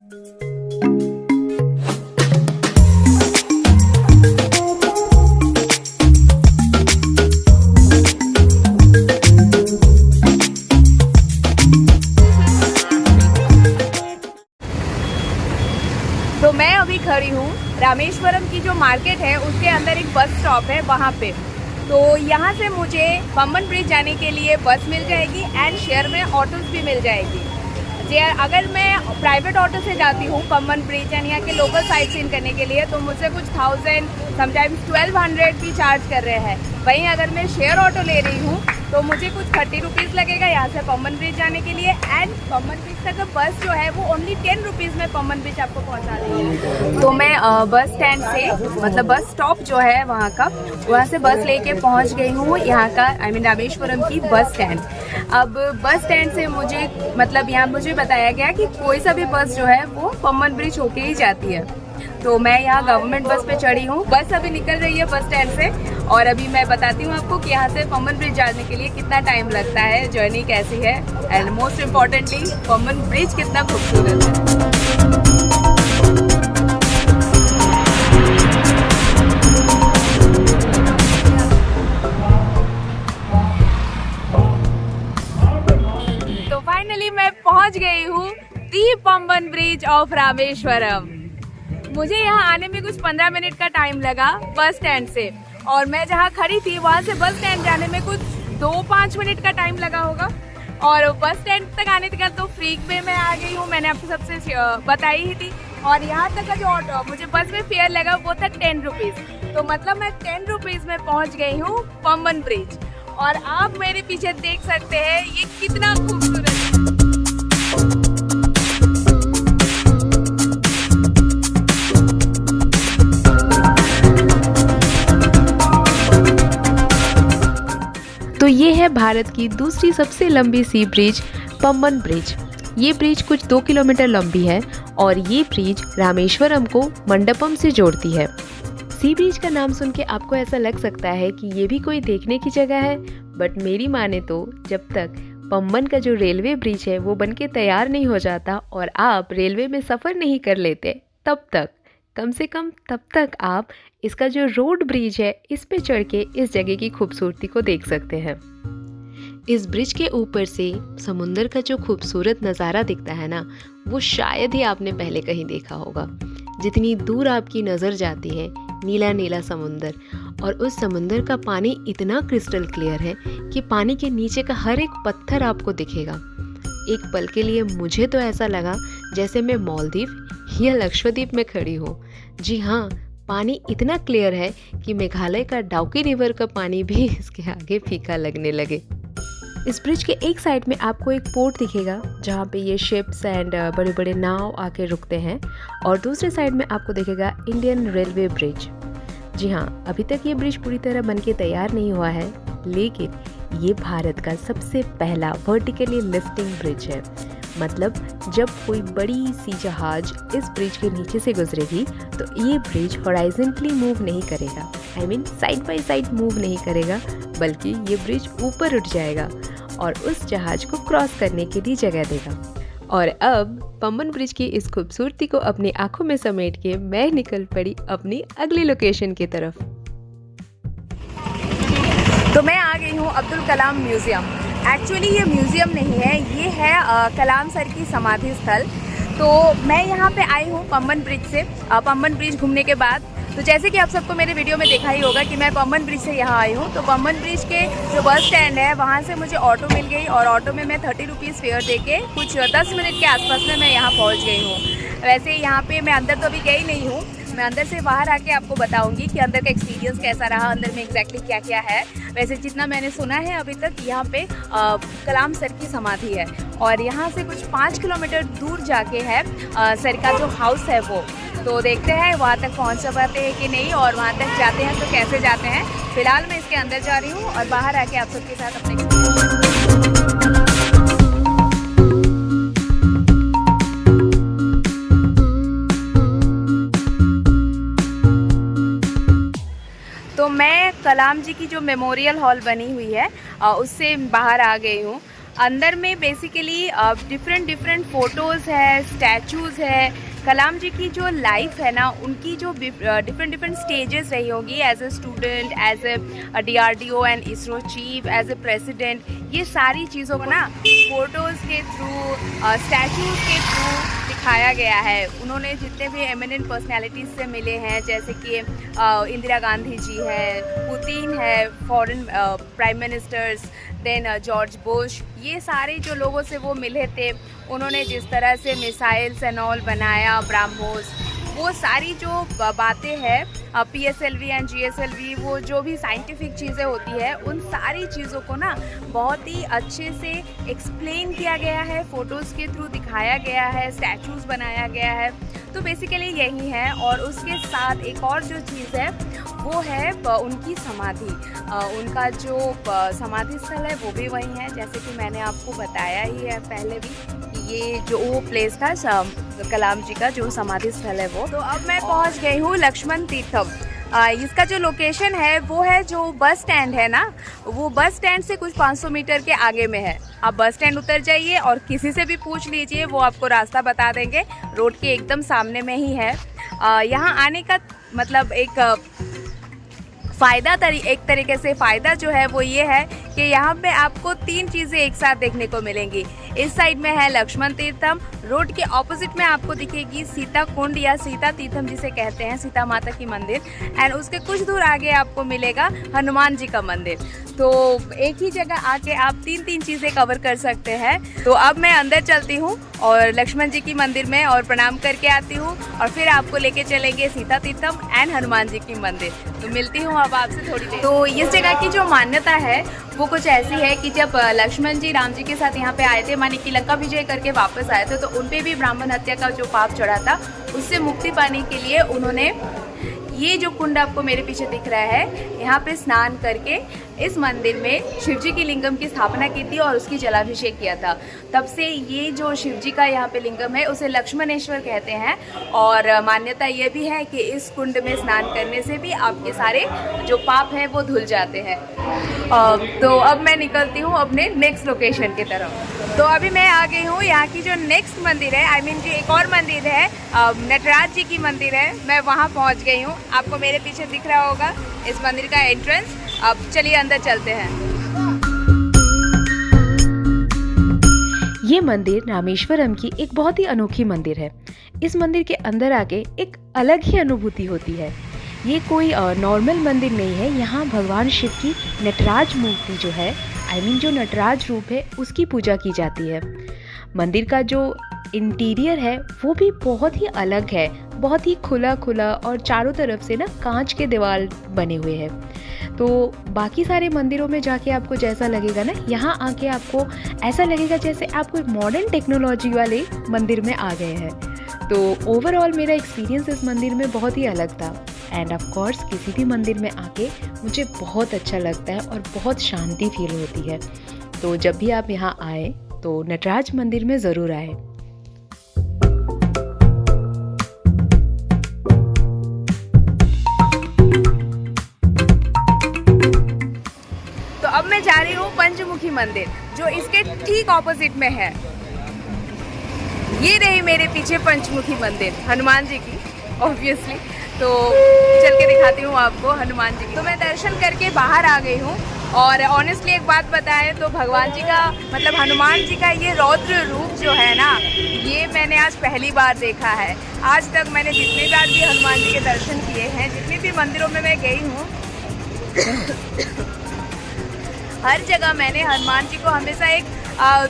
तो मैं अभी खड़ी हूँ रामेश्वरम की जो मार्केट है उसके अंदर एक बस स्टॉप है वहाँ पे। तो यहाँ से मुझे पम्बन ब्रिज जाने के लिए बस मिल जाएगी एंड शेयर में ऑटोस भी मिल जाएगी। अगर मैं प्राइवेट ऑटो से जाती हूँ पम्बन ब्रिज एंड यहाँ के लोकल साइट सीन करने के लिए तो मुझसे कुछ 1000 समटाइम्स 1200 भी चार्ज कर रहे हैं। वहीं अगर मैं शेयर ऑटो ले रही हूँ तो मुझे कुछ 30 रुपीज़ लगेगा यहाँ से पम्बन ब्रिज जाने के लिए एंड पम्बन ब्रिज तक बस जो है वो ओनली 10 रुपीज़ में पम्बन ब्रिज आपको पहुँचा रही है। तो मैं बस स्टैंड से मतलब बस स्टॉप जो है वहाँ का वहाँ से बस लेके पहुँच गई हूँ यहाँ का रामेश्वरम की बस स्टैंड। अब बस स्टैंड से मुझे मतलब यहाँ मुझे बताया गया कि कोई सा भी बस जो है वो पम्बन ब्रिज होके ही जाती है। तो मैं यहाँ गवर्नमेंट बस पे चढ़ी हूँ। बस अभी निकल रही है बस स्टैंड से और अभी मैं बताती हूँ आपको कि यहाँ से पम्बन ब्रिज जाने के लिए कितना टाइम लगता है, जर्नी कैसी है and most importantly Pamban bridge कितना खूबसूरत है। तो फाइनली मैं पहुँच गई हूँ दी पम्बन ब्रिज ऑफ रामेश्वरम। मुझे यहाँ आने में कुछ 15 मिनट का टाइम लगा बस स्टैंड से और मैं जहाँ खड़ी थी वहाँ से बस स्टैंड जाने में कुछ 2-5 मिनट का टाइम लगा होगा। और बस स्टैंड तक आने तक तो फ्री पे मैं आ गई हूँ, मैंने आपको सबसे बताई ही थी। और यहाँ तक का जो ऑटो मुझे बस में फेयर लगा वो था 10 रुपीज़। तो मतलब मैं 10 रुपीज़ में पहुँच गई हूँ पम्बन ब्रिज और आप मेरे पीछे देख सकते हैं ये कितना खूबसूरत है। तो ये है भारत की दूसरी सबसे लंबी सी ब्रिज पम्बन ब्रिज। ये ब्रिज कुछ 2 किलोमीटर लंबी है और ये ब्रिज रामेश्वरम को मंडपम से जोड़ती है। सी ब्रिज का नाम सुन के आपको ऐसा लग सकता है कि ये भी कोई देखने की जगह है, बट मेरी माने तो जब तक पम्बन का जो रेलवे ब्रिज है वो बनके तैयार नहीं हो जाता और आप रेलवे में सफ़र नहीं कर लेते तब तक कम से कम तब तक आप इसका जो रोड ब्रिज है इस पे चढ़ के इस जगह की खूबसूरती को देख सकते हैं। इस ब्रिज के ऊपर से समुंदर का जो खूबसूरत नज़ारा दिखता है ना, वो शायद ही आपने पहले कहीं देखा होगा। जितनी दूर आपकी नज़र जाती है नीला नीला समुंदर और उस समुंदर का पानी इतना क्रिस्टल क्लियर है कि पानी के नीचे का हर एक पत्थर आपको दिखेगा। एक पल के लिए मुझे तो ऐसा लगा जैसे मैं मालदीव या लक्षद्वीप में खड़ी हूँ। जी हाँ, पानी इतना क्लियर है कि मेघालय का डाउकी रिवर का पानी भी इसके आगे फीका लगने लगे। इस ब्रिज के एक साइड में आपको एक पोर्ट दिखेगा जहाँ पे ये शिप्स एंड बड़े बड़े नाव आके रुकते हैं और दूसरे साइड में आपको दिखेगा इंडियन रेलवे ब्रिज। जी हाँ, अभी तक ये ब्रिज पूरी तरह बनके तैयार नहीं हुआ है, लेकिन ये भारत का सबसे पहला वर्टिकली लिफ्टिंग ब्रिज है। मतलब जब कोई बड़ी सी जहाज इस ब्रिज के नीचे से गुजरेगी तो ये ब्रिज हॉराइजॉन्टली मूव नहीं करेगा, साइड बाय साइड मूव नहीं करेगा, बल्कि ये ब्रिज ऊपर उठ जाएगा और उस जहाज को क्रॉस करने के लिए जगह देगा। और अब पम्बन ब्रिज की इस खूबसूरती को अपनी आंखों में समेट के मैं निकल पड़ी अपनी अगली लोकेशन की तरफ। तो मैं आ गई हूँ अब्दुल कलाम म्यूज़ियम। एक्चुअली ये म्यूज़ियम नहीं है, ये है कलाम सर की समाधि स्थल। तो मैं यहाँ पे आई हूँ पम्बन ब्रिज से। पम्बन ब्रिज घूमने के बाद तो जैसे कि आप सबको मेरे वीडियो में देखा ही होगा कि मैं पम्बन ब्रिज से यहाँ आई हूँ। तो पम्बन ब्रिज के जो बस स्टैंड है वहाँ से मुझे ऑटो मिल गई और ऑटो में मैं 30 रुपीज़ फेयर दे के कुछ 10 मिनट के आसपास में मैं यहाँ पहुँच गई हूँ। वैसे यहाँ पे मैं अंदर तो अभी गई नहीं हूँ, मैं अंदर से बाहर आके आपको बताऊंगी कि अंदर का एक्सपीरियंस कैसा रहा, अंदर में एग्जैक्टली क्या क्या है। वैसे जितना मैंने सुना है अभी तक यहाँ पे कलाम सर की समाधि है और यहाँ से कुछ 5 किलोमीटर दूर जाके है सर का जो हाउस है वो। तो देखते हैं वहाँ तक पहुँच पाते हैं कि नहीं और वहाँ तक जाते हैं तो कैसे जाते हैं। फिलहाल मैं इसके अंदर जा रही हूँ और बाहर आके आप सबके साथ अपने तो मैं कलाम जी की जो मेमोरियल हॉल बनी हुई है उससे बाहर आ गई हूँ। अंदर में बेसिकली डिफरेंट फोटोज़ है, स्टैचूज़ है। कलाम जी की जो लाइफ है ना, उनकी जो डिफरेंट स्टेजेस रही होगी as a student, as a DRDO and ISRO chief, as a president, ये सारी चीज़ों को ना फोटोज़ के थ्रू, स्टैचूज़ के थ्रू दिखाया गया है। उन्होंने जितने भी एमिनेंट पर्सनैलिटीज़ से मिले हैं, जैसे कि इंदिरा गांधी जी है, पुतिन है, foreign prime ministers, then George Bush, ये सारे जो लोगों से वो मिले थे, उन्होंने जिस तरह से मिसाइल्स एंड ऑल बनाया, ब्राह्मोस, वो सारी जो बातें हैं, PSLV एंड GSLV, वो जो भी साइंटिफिक चीज़ें होती है, उन सारी चीज़ों को ना बहुत ही अच्छे से एक्सप्लेन किया गया है, फ़ोटोज़ के थ्रू दिखाया गया है, स्टैचूज़ बनाया गया है। तो बेसिकली यही है। और उसके साथ एक और जो चीज़ है वो है उनकी समाधि। उनका जो समाधि स्थल है वो भी वही है, जैसे कि मैंने आपको बताया ही है पहले भी कि ये जो वो प्लेस था कलाम जी का जो समाधि स्थल है वो। तो अब मैं पहुंच गई हूँ लक्ष्मण तीर्थम। इसका जो लोकेशन है वो है जो बस स्टैंड है ना, वो बस स्टैंड से कुछ 500 मीटर के आगे में है। आप बस स्टैंड उतर जाइए और किसी से भी पूछ लीजिए, वो आपको रास्ता बता देंगे। रोड के एकदम सामने में ही है। यहाँ आने का मतलब एक एक तरीके से फ़ायदा जो है वो ये है कि यहाँ पे आपको 3 चीज़ें एक साथ देखने को मिलेंगी। इस साइड में है लक्ष्मण तीर्थम, रोड के ऑपोजिट में आपको दिखेगी सीता कुंड या सीता तीर्थम जिसे कहते हैं, सीता माता की मंदिर, एंड उसके कुछ दूर आगे आपको मिलेगा हनुमान जी का मंदिर। तो एक ही जगह आके आप 3 चीज़ें कवर कर सकते हैं। तो अब मैं अंदर चलती हूँ और लक्ष्मण जी की मंदिर में और प्रणाम करके आती हूँ, और फिर आपको लेके चलेंगे सीता तीर्थम एंड हनुमान जी की मंदिर। तो मिलती हूँ अब आपसे थोड़ी देर। तो इस जगह की जो मान्यता है वो कुछ ऐसी है कि जब लक्ष्मण जी राम जी के साथ यहाँ पे आए थे, माने कि लंका विजय करके वापस आए थे, तो उन पे भी ब्राह्मण हत्या का जो पाप चढ़ा था, उससे मुक्ति पाने के लिए उन्होंने ये जो कुंड आपको मेरे पीछे दिख रहा है, यहाँ पे स्नान करके इस मंदिर में शिवजी की लिंगम की स्थापना की थी और उसकी जलाभिषेक किया था। तब से ये जो शिवजी का यहाँ पे लिंगम है उसे लक्ष्मणेश्वर कहते हैं। और मान्यता ये भी है कि इस कुंड में स्नान करने से भी आपके सारे जो पाप हैं वो धुल जाते हैं। तो अब मैं निकलती हूँ अपने नेक्स्ट लोकेशन की तरफ। तो अभी मैं आ गई हूँ यहाँ की जो नेक्स्ट मंदिर है, जो एक और मंदिर है, नटराज जी की मंदिर है, मैं वहाँ पहुँच गई हूँ। आपको मेरे पीछे दिख रहा होगा इस मंदिर का एंट्रेंस। अब चलिए अंदर चलते हैं। ये मंदिर रामेश्वरम की एक बहुत ही अनोखी मंदिर है। इस मंदिर के अंदर आके एक अलग ही अनुभूति होती है। ये कोई नॉर्मल मंदिर नहीं है। यहाँ भगवान शिव की नटराज मूर्ति जो है, जो नटराज रूप है, उसकी पूजा की जाती है। मंदिर का जो इंटीरियर है वो भी बहुत ही अलग है, बहुत ही खुला और चारों तरफ से ना कांच के दीवार बने हुए हैं। तो बाकी सारे मंदिरों में जाके आपको जैसा लगेगा ना, यहाँ आके आपको ऐसा लगेगा जैसे आप कोई मॉडर्न टेक्नोलॉजी वाले मंदिर में आ गए हैं। तो ओवरऑल मेरा एक्सपीरियंस इस मंदिर में बहुत ही अलग था। एंड ऑफ कोर्स किसी भी मंदिर में आके मुझे बहुत अच्छा लगता है और बहुत शांति फील होती है। तो जब भी आप यहाँ आए तो नटराज मंदिर में ज़रूर आए। तो अब मैं जा रही हूँ पंचमुखी मंदिर, जो इसके ठीक ऑपोजिट में है। ये रही मेरे पीछे पंचमुखी मंदिर हनुमान जी की, ऑब्वियसली। तो चल के दिखाती हूँ आपको हनुमान जी की। तो मैं दर्शन करके बाहर आ गई हूँ, और ऑनेस्टली एक बात बताएं तो भगवान जी का मतलब हनुमान जी का ये रौद्र रूप जो है ना, ये मैंने आज पहली बार देखा है। आज तक मैंने जितने बार भी हनुमान जी के दर्शन किए हैं, जितने भी मंदिरों में मैं गई हूँ, हर जगह मैंने हनुमान जी को हमेशा एक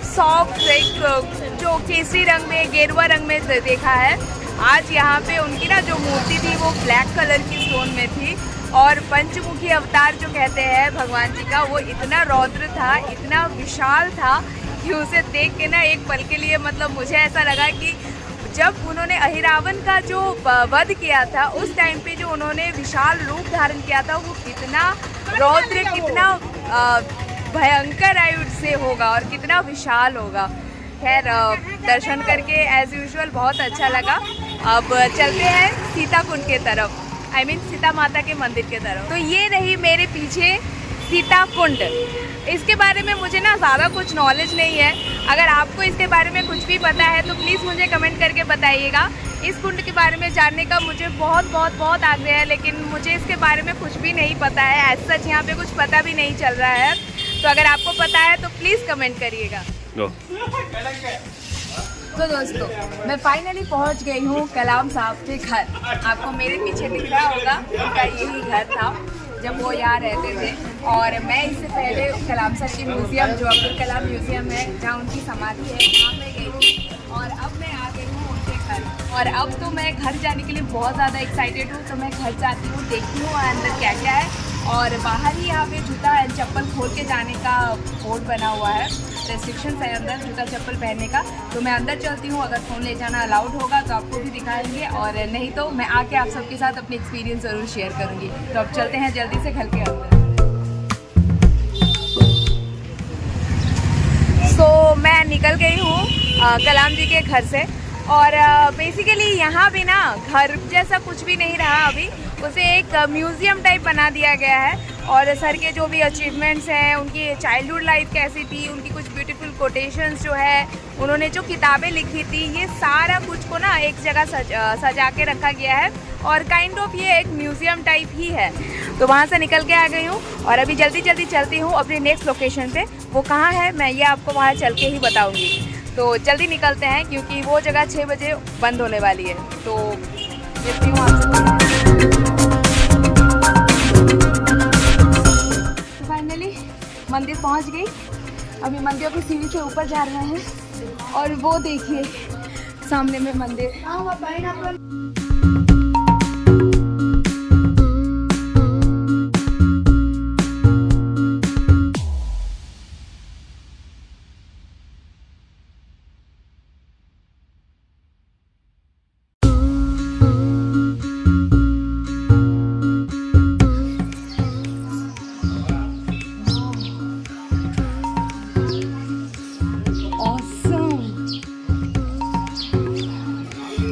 सॉफ्ट, एक जो केसरी रंग में, गेरुआ रंग में देखा है। आज यहाँ पे उनकी ना जो मूर्ति थी वो ब्लैक कलर की स्टोन में थी, और पंचमुखी अवतार जो कहते हैं भगवान जी का, वो इतना रौद्र था, इतना विशाल था कि उसे देख के ना एक पल के लिए मतलब मुझे ऐसा लगा कि जब उन्होंने अहिरावण का जो वध किया था, उस टाइम पे जो उन्होंने विशाल रूप धारण किया था, वो कितना रौद्र, कितना भयंकर आयु से होगा और कितना विशाल होगा। खैर दर्शन करके एज यूजुअल बहुत अच्छा लगा। अब चलते हैं सीता कुंड के तरफ, सीता माता के मंदिर के तरफ। तो ये रही मेरे पीछे सीता कुंड। इसके बारे में मुझे ना ज़्यादा कुछ नॉलेज नहीं है। अगर आपको इसके बारे में कुछ भी पता है तो प्लीज़ मुझे कमेंट करके बताइएगा। इस कुंड के बारे में जानने का मुझे बहुत आग्रह है, लेकिन मुझे इसके बारे में कुछ भी नहीं पता है। एज सच यहाँ पे कुछ पता भी नहीं चल रहा है। तो अगर आपको पता है तो प्लीज़ कमेंट करिएगा। तो दोस्तों, मैं फाइनली पहुंच गई हूँ कलाम साहब के घर। आपको मेरे पीछे दिख रहा होगा, उनका यही घर था जब वो यहाँ रहते थे। और मैं इससे पहले कलाम साहब की म्यूज़ियम, जो अब्दुल कलाम म्यूज़ियम है जहाँ उनकी समाधि है, वहाँ पे गई थी। और अब मैं आ गई हूँ उनके घर। और अब तो मैं घर जाने के लिए बहुत ज़्यादा एक्साइटेड हूँ। तो मैं घर जाती हूँ, देखती हूँ अंदर क्या क्या है। और बाहर ही यहाँ पे जूता एंड चप्पल खोल के जाने का बोर्ड बना हुआ है। रेस्ट्रिक्शंस है अंदर जूता चप्पल पहनने का। तो मैं अंदर चलती हूँ। अगर फ़ोन ले जाना अलाउड होगा तो आपको भी दिखाएंगे, और नहीं तो मैं आके आप सबके साथ अपनी एक्सपीरियंस ज़रूर शेयर करूँगी। तो अब चलते हैं जल्दी से घर के अंदर। सो मैं निकल गई हूँ कलाम जी के घर से। और बेसिकली यहाँ भी ना घर जैसा कुछ भी नहीं रहा अभी। उसे एक म्यूज़ियम टाइप बना दिया गया है। और सर के जो भी अचीवमेंट्स हैं, उनकी चाइल्डहुड लाइफ कैसी थी, उनकी कुछ ब्यूटीफुल कोटेशंस जो है, उन्होंने जो किताबें लिखी थी, ये सारा कुछ को ना एक जगह सजा के रखा गया है। और काइंड ऑफ ये एक म्यूज़ियम टाइप ही है। तो वहाँ से निकल के आ गई हूँ और अभी जल्दी चलती हूँ अपनी नेक्स्ट लोकेशन पे। वो कहाँ है मैं ये आपको वहाँ चल के ही बताऊँगी। तो जल्दी निकलते हैं क्योंकि वो जगह 6 बजे बंद होने वाली है। तो मिलती हूँ आपसे। तो फाइनली मंदिर पहुँच गई। अभी मंदिर की सीढ़ी से ऊपर जा रहे हैं और वो देखिए सामने में मंदिर।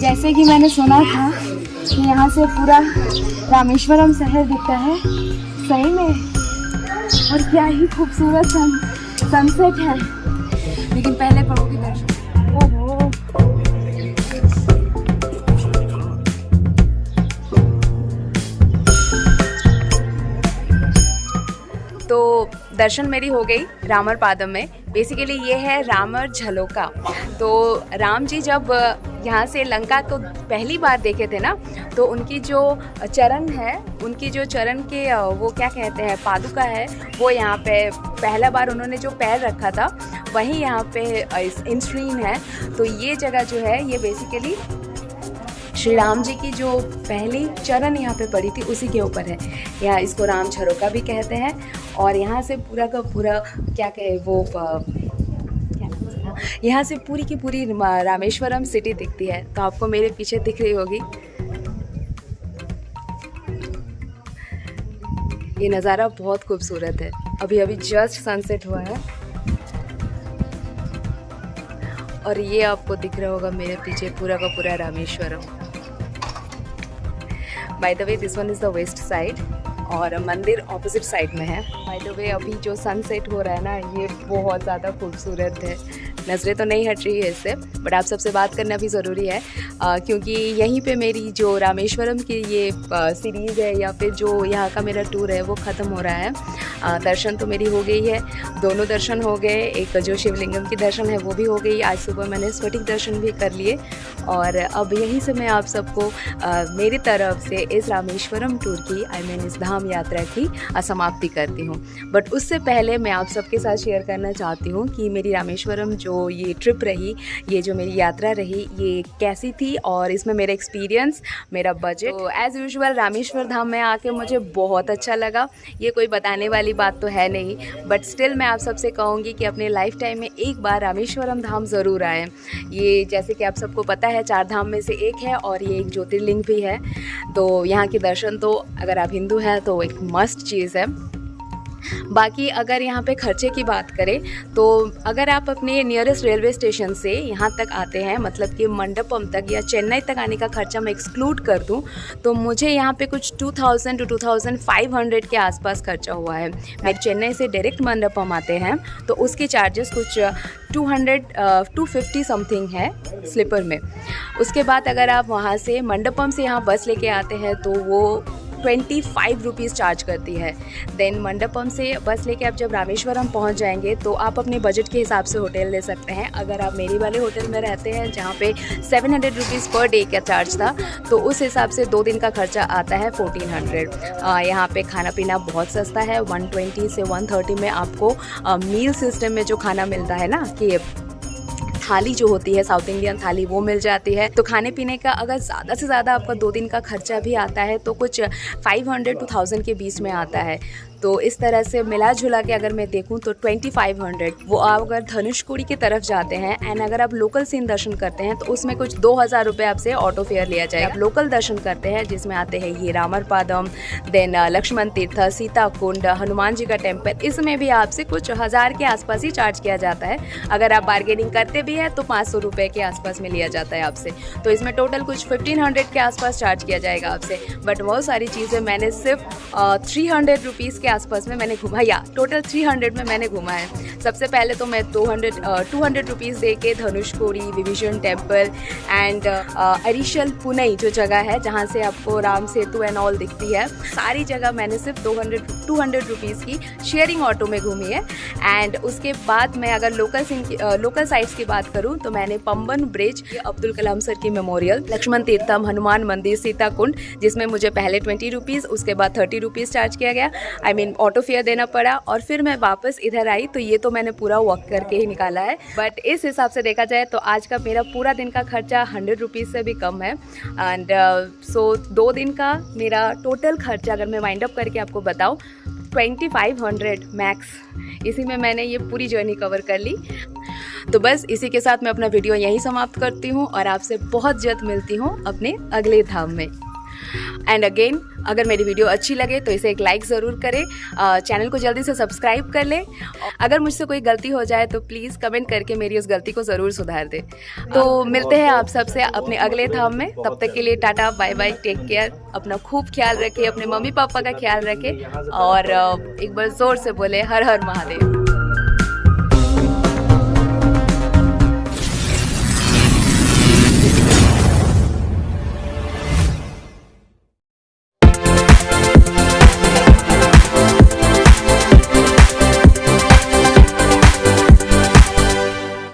जैसे कि मैंने सुना था कि यहाँ से पूरा रामेश्वरम शहर दिखता है, सही में। और क्या ही खूबसूरत सनसेट है। लेकिन पहले प्रभु के दर्शन। ओहो, तो दर्शन मेरी हो गई रामर पादम में। बेसिकली ये है रामर झलोका। तो राम जी जब यहाँ से लंका को पहली बार देखे थे ना, तो उनकी जो चरण है, उनकी जो चरण के वो क्या कहते हैं, पादुका है, वो यहाँ पे पहला बार उन्होंने जो पैर रखा था वहीं यहाँ पे इन स्क्रीन है। तो ये जगह जो है ये बेसिकली श्री राम जी की जो पहली चरण यहाँ पे पड़ी थी उसी के ऊपर है। यहाँ इसको राम झरोका भी कहते हैं। और यहाँ से पूरा का पूरा क्या कहे वो यहाँ से पूरी की पूरी रामेश्वरम सिटी दिखती है। तो आपको मेरे पीछे दिख रही होगी। ये नज़ारा बहुत खूबसूरत है। अभी अभी जस्ट सनसेट हुआ है और ये आपको दिख रहा होगा मेरे पीछे पूरा का पूरा Rameswaram. By the way this one is the west side और मंदिर ऑपोजिट साइड में है। बाय द वे अभी जो सनसेट हो रहा है ना, ये बहुत ज़्यादा खूबसूरत है। नज़रें तो नहीं हट रही है इससे, बट आप सबसे बात करना भी ज़रूरी है क्योंकि यहीं पे मेरी जो रामेश्वरम की ये सीरीज़ है या फिर जो यहाँ का मेरा टूर है वो ख़त्म हो रहा है। दर्शन तो मेरी हो गई है, दोनों दर्शन हो गए। एक जो शिवलिंगम की दर्शन है वो भी हो गई। आज सुबह मैंने स्फटिक दर्शन भी कर लिए और अब यहीं से मैं आप सबको मेरी तरफ से इस रामेश्वरम टूर की इस धाम यात्रा की समाप्ति करती हूँ। बट उससे पहले मैं आप सबके साथ शेयर करना चाहती हूँ कि मेरी रामेश्वरम जो ये ट्रिप रही, ये जो मेरी यात्रा रही, ये कैसी थी और इसमें मेरा एक्सपीरियंस, मेरा बजट। तो एज़ यूजुअल रामेश्वर धाम में आके मुझे बहुत अच्छा लगा। ये कोई बताने वाली बात तो है नहीं, बट स्टिल मैं आप सबसे कहूँगी कि अपने लाइफ टाइम में एक बार रामेश्वरम धाम ज़रूर आएँ। ये जैसे कि आप सबको पता है 4 धाम में से एक है और ये एक ज्योतिर्लिंग भी है। तो यहाँ के दर्शन तो अगर आप हिंदू हैं तो एक मस्ट चीज़ है। बाकी अगर यहाँ पे खर्चे की बात करें तो अगर आप अपने नियरेस्ट रेलवे स्टेशन से यहाँ तक आते हैं, मतलब कि मंडपम तक या चेन्नई तक आने का खर्चा मैं एक्सक्लूड कर दूँ तो मुझे यहाँ पे कुछ 2000 to 2500 के आसपास खर्चा हुआ है। मैं चेन्नई से डायरेक्ट मंडपम आते हैं तो उसके चार्जेस कुछ 250 समथिंग है स्लीपर में। उसके बाद अगर आप वहाँ से मंडपम से यहाँ बस लेके आते हैं तो वो 25 रुपीज़ चार्ज करती है। देन मंडपम से बस लेके आप जब रामेश्वरम पहुंच जाएंगे तो आप अपने बजट के हिसाब से होटल ले सकते हैं। अगर आप मेरी वाले होटल में रहते हैं जहां पे 700 रुपीज़ पर डे का चार्ज था तो उस हिसाब से 2 दिन का खर्चा आता है 1400। यहाँ पे खाना पीना बहुत सस्ता है, 120 से 130 में आपको मील सिस्टम में जो खाना मिलता है ना कि थाली जो होती है साउथ इंडियन थाली वो मिल जाती है। तो खाने पीने का अगर ज़्यादा से ज़्यादा आपका 2 दिन का खर्चा भी आता है तो कुछ 500 to 1000 के बीच में आता है। तो इस तरह से मिला जुला के अगर मैं देखूं तो 2500 वो आप अगर धनुषकोडी की तरफ जाते हैं एंड अगर आप लोकल सीन दर्शन करते हैं तो उसमें कुछ 2000 रुपये आपसे ऑटो फेयर लिया जाएगा। आप लोकल दर्शन करते हैं जिसमें आते हैं ये रामरपादम, देन लक्ष्मण तीर्थ, सीता कुंड, हनुमान जी का टेम्पल, इसमें भी आपसे कुछ 1000 के आसपास ही चार्ज किया जाता है। अगर आप बार्गेनिंग करते भी हैं तो 500 रुपये के आसपास में लिया जाता है आपसे। तो इसमें टोटल कुछ 1500 के आसपास चार्ज किया जाएगा आपसे। बट बहुत सारी चीज़ें मैंने सिर्फ 300 रुपीज़ के आसपास में मैंने घूमा, या टोटल 300 में मैंने घूमा है। सबसे पहले तो मैं 200 रुपीज़ दे के धनुषकोडी, विभीषण टेम्पल एंड अरिशल पुनई जो जगह है जहाँ से आपको राम सेतु एंड ऑल दिखती है, सारी जगह मैंने सिर्फ 200 रुपीज़ की शेयरिंग ऑटो में घूमी है। एंड उसके बाद मैं अगर लोकल साइट्स की बात करूँ तो मैंने पंबन ब्रिज, अब्दुल कलाम सर की मेमोरियल, लक्ष्मण तीर्थम, हनुमान मंदिर, सीता कुंड, जिसमें मुझे पहले 20 रुपीज़ उसके बाद 30 रुपीज़ चार्ज किया गया, आई मीन ऑटो फेयर देना पड़ा, और फिर मैं वापस इधर आई तो ये तो मैंने पूरा वॉक करके ही निकाला है। बट इस हिसाब से देखा जाए तो आज का मेरा पूरा दिन का खर्चा 100 रुपीज़ से भी कम है। एंड सो 2 दिन का मेरा टोटल खर्चा अगर मैं वाइंड अप करके आपको बताऊँ 2500 मैक्स, इसी में मैंने ये पूरी जर्नी कवर कर ली। तो बस इसी के साथ मैं अपना वीडियो यहीं समाप्त करती हूँ और आपसे बहुत जल्द मिलती हूँ अपने अगले धाम में। एंड अगेन अगर मेरी वीडियो अच्छी लगे तो इसे एक लाइक ज़रूर करें, चैनल को जल्दी से सब्सक्राइब कर लें। अगर मुझसे कोई गलती हो जाए तो प्लीज़ कमेंट करके मेरी उस गलती को ज़रूर सुधार दें। तो मिलते हैं आप सबसे अपने अगले धाम में, तब तक के लिए tata bye bye, take care, अपना खूब ख्याल रखें, अपने मम्मी पापा का ख्याल रखें और एक बार ज़ोर से बोले हर हर महादेव।